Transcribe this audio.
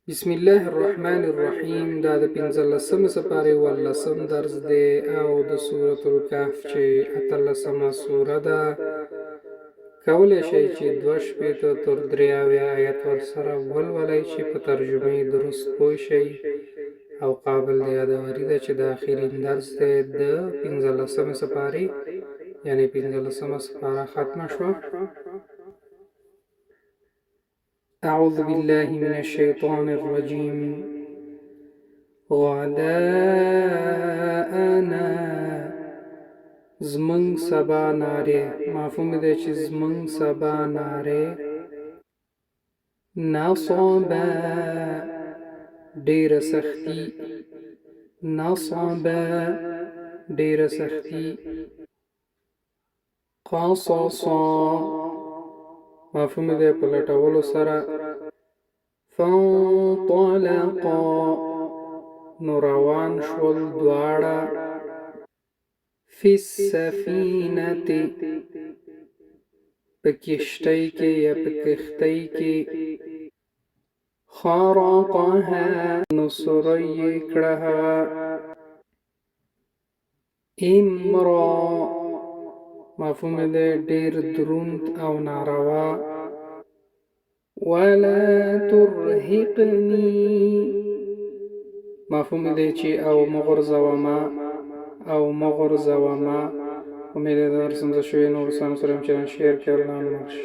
بسم الله الرحمن الرحیم. دا د 15 سپارې ولسم درس دی او د سورة الکهف چې 18مه سوره ده. کولی شئ چې 2 تر 3 آیت ورسره ولولئ چې په ترجمه یې درست پوه شئ او قابل د یادوري ده چې د آخرین درس دی د 15 سپارې، یعنی 15مه سپاره ختمه شوه. أعوذ بالله من الشيطان الرجيم. غداءنا زمن سبا ناره، مفهوم ده چې زمن سبا ناره. نصبا ډیر سختی، نصبا ډیر سختی. قصصا مفهوم ده په لټولو سره. فانطلقا نو روان شول دواړه. فی السفینة په کشتۍ کې یا په کښتۍ کې. خرقها نو سوری یې کړه هغه. امرا مفهوم ده ډیر دروند او ناروا. ولا ترهقني مفهوم دی چې او مغرزوما او مغرزوما. امید ده درسم زه شوی نور سم سره هم چنان شیر کردن مرش.